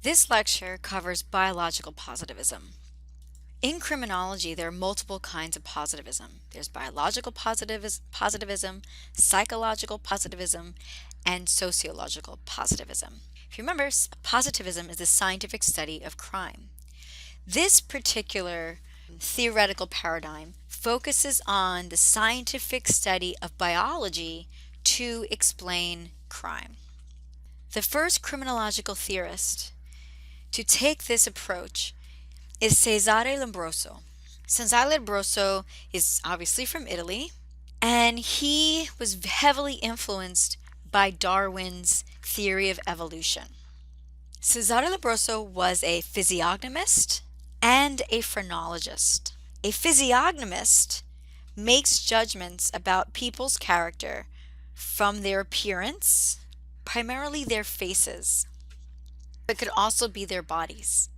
This lecture covers biological positivism. In criminology, there are multiple kinds of positivism. There's biological positivism, psychological positivism, and sociological positivism. If you remember, positivism is the scientific study of crime. This particular theoretical paradigm focuses on the scientific study of biology to explain crime. The first criminological theorist to take this approach is Cesare Lombroso. Cesare Lombroso is obviously from Italy, and he was heavily influenced by Darwin's theory of evolution. Cesare Lombroso was a physiognomist and a phrenologist. A physiognomist makes judgments about people's character from their appearance, primarily their faces. It could also be their bodies.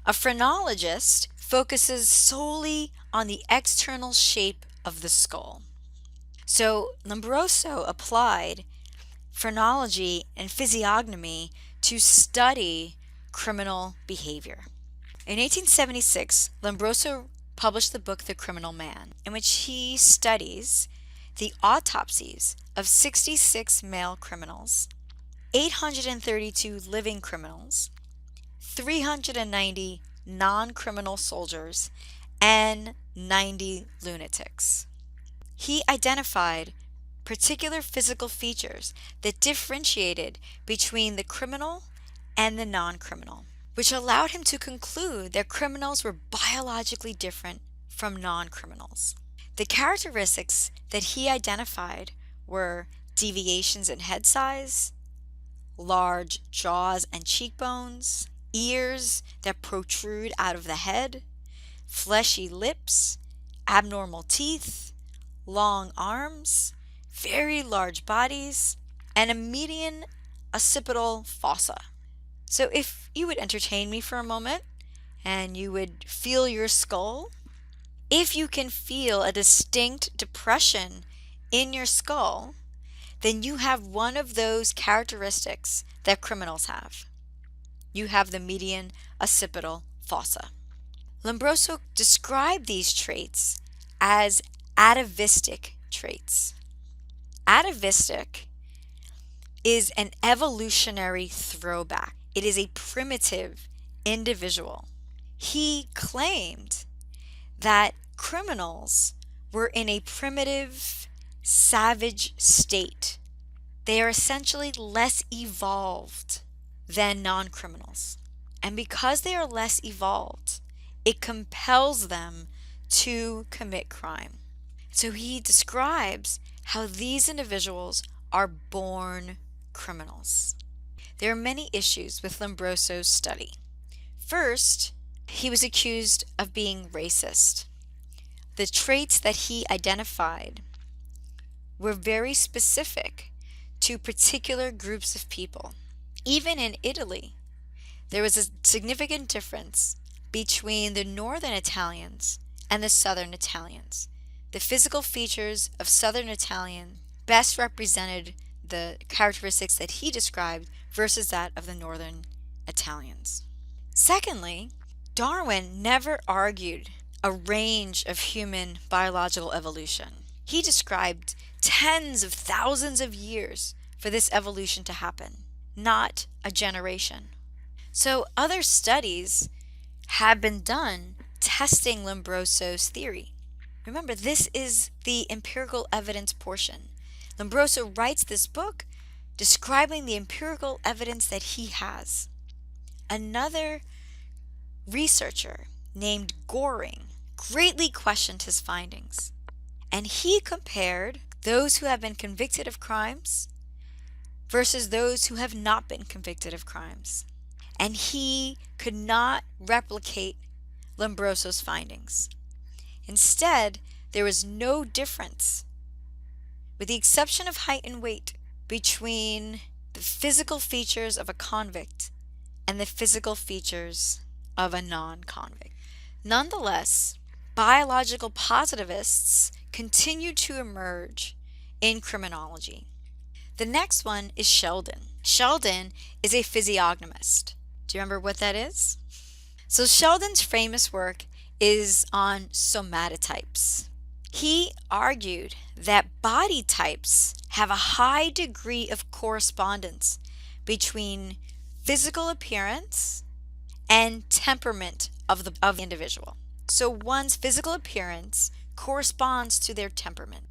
A phrenologist focuses solely on the external shape of the skull. So Lombroso applied phrenology and physiognomy to study criminal behavior. In 1876, Lombroso published the book The Criminal Man, in which he studies the autopsies of 66 male criminals, 832 living criminals, 390 non-criminal soldiers, and 90 lunatics. He identified particular physical features that differentiated between the criminal and the non-criminal, which allowed him to conclude that criminals were biologically different from non-criminals. The characteristics that he identified were deviations in head size, large jaws and cheekbones, ears that protrude out of the head, fleshy lips, abnormal teeth, long arms, very large bodies, and a median occipital fossa. So if you would entertain me for a moment and you would feel your skull, if you can feel a distinct depression in your skull, then you have one of those characteristics that criminals have. You have the median occipital fossa. Lombroso described these traits as atavistic traits. Atavistic is an evolutionary throwback. It is a primitive individual. He claimed that criminals were in a primitive, savage state. They are essentially less evolved than non-criminals. And because they are less evolved, it compels them to commit crime. So he describes how these individuals are born criminals. There are many issues with Lombroso's study. First, he was accused of being racist. The traits that he identified were very specific to particular groups of people. Even in Italy, there was a significant difference between the northern Italians and the southern Italians. The physical features of southern Italian best represented the characteristics that he described versus that of the northern Italians. Secondly, Darwin never argued a range of human biological evolution. He described tens of thousands of years for this evolution to happen, not a generation. So other studies have been done testing Lombroso's theory. Remember, this is the empirical evidence portion. Lombroso writes this book describing the empirical evidence that he has. Another researcher named Goring greatly questioned his findings, and he compared those who have been convicted of crimes versus those who have not been convicted of crimes. And he could not replicate Lombroso's findings. Instead, there was no difference, with the exception of height and weight, between the physical features of a convict and the physical features of a non-convict. Nonetheless, biological positivists continue to emerge in criminology. The next one is Sheldon. Sheldon is a physiognomist. Do you remember what that is? So Sheldon's famous work is on somatotypes. He argued that body types have a high degree of correspondence between physical appearance and temperament of the individual. So one's physical appearance corresponds to their temperament.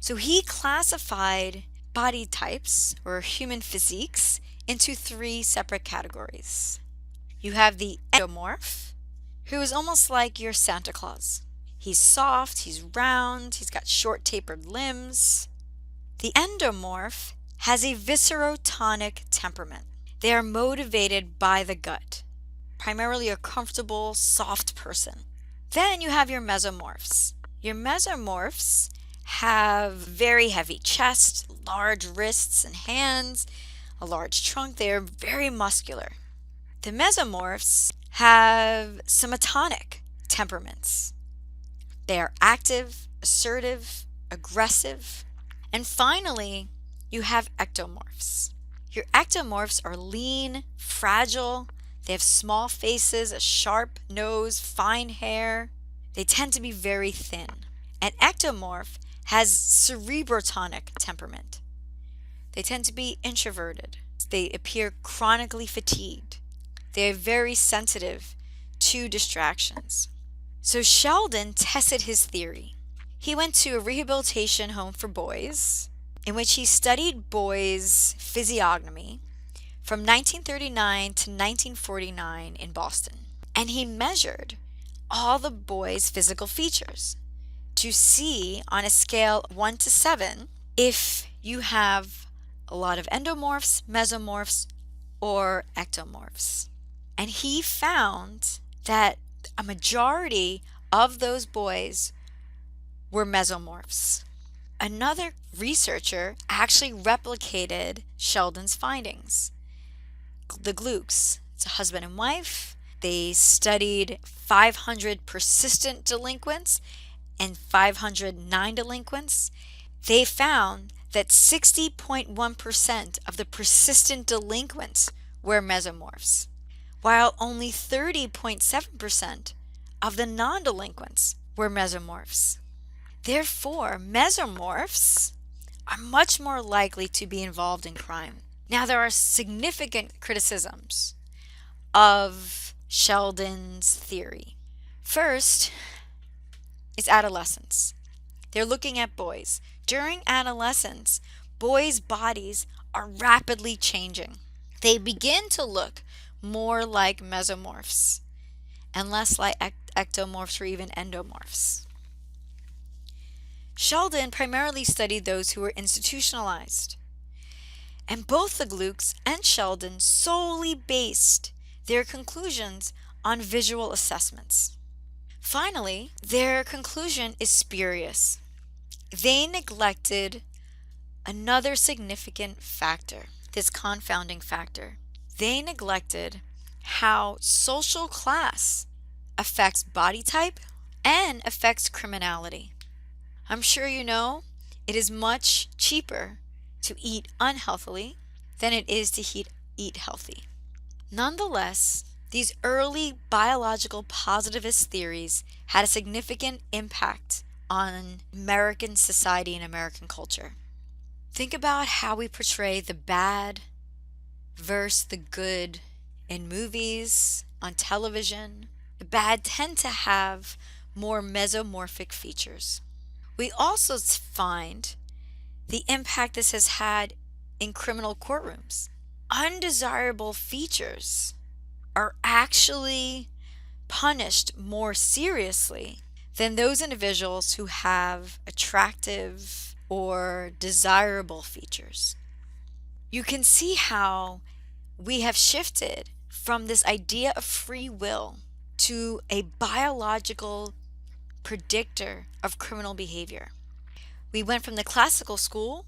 So he classified body types or human physiques into three separate categories. You have the endomorph, who is almost like your Santa Claus. He's soft, he's round, he's got short tapered limbs. The endomorph has a viscerotonic temperament. They are motivated by the gut, primarily a comfortable, soft person. Then you have your mesomorphs. Your mesomorphs have very heavy chest, large wrists and hands, a large trunk. They are very muscular. The mesomorphs have somatonic temperaments. They are active, assertive, aggressive. And finally, you have ectomorphs. Your ectomorphs are lean, fragile. They have small faces, a sharp nose, fine hair. They tend to be very thin. An ectomorph has cerebrotonic temperament. They tend to be introverted. They appear chronically fatigued. They are very sensitive to distractions. So Sheldon tested his theory. He went to a rehabilitation home for boys in which he studied boys' physiognomy from 1939 to 1949 in Boston. And he measured all the boys' physical features to see on a scale of 1 to 7 if you have a lot of endomorphs, mesomorphs, or ectomorphs. And he found that a majority of those boys were mesomorphs. Another researcher actually replicated Sheldon's findings. The Glukes, it's a husband and wife. They studied 500 persistent delinquents and 500 non-delinquents. They found that 60.1% of the persistent delinquents were mesomorphs, while only 30.7% of the non-delinquents were mesomorphs. Therefore, mesomorphs are much more likely to be involved in crime. Now, there are significant criticisms of Sheldon's theory. First is adolescence. They're looking at boys. During adolescence, boys' bodies are rapidly changing. They begin to look more like mesomorphs and less like ectomorphs or even endomorphs. Sheldon primarily studied those who were institutionalized, and both the Glukes and Sheldon solely based their conclusions on visual assessments. Finally, their conclusion is spurious. They neglected another significant factor, this confounding factor. They neglected how social class affects body type and affects criminality. I'm sure you know it is much cheaper to eat unhealthily than it is to eat healthy. Nonetheless, these early biological positivist theories had a significant impact on American society and American culture. Think about how we portray the bad versus the good in movies, on television. The bad tend to have more mesomorphic features. We also find the impact this has had in criminal courtrooms. Undesirable features are actually punished more seriously than those individuals who have attractive or desirable features. You can see how we have shifted from this idea of free will to a biological predictor of criminal behavior. We went from the classical school,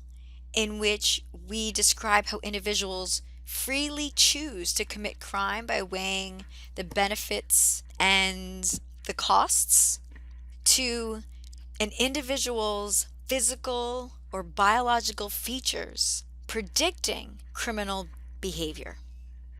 in which we describe how individuals freely choose to commit crime by weighing the benefits and the costs, to an individual's physical or biological features predicting criminal behavior.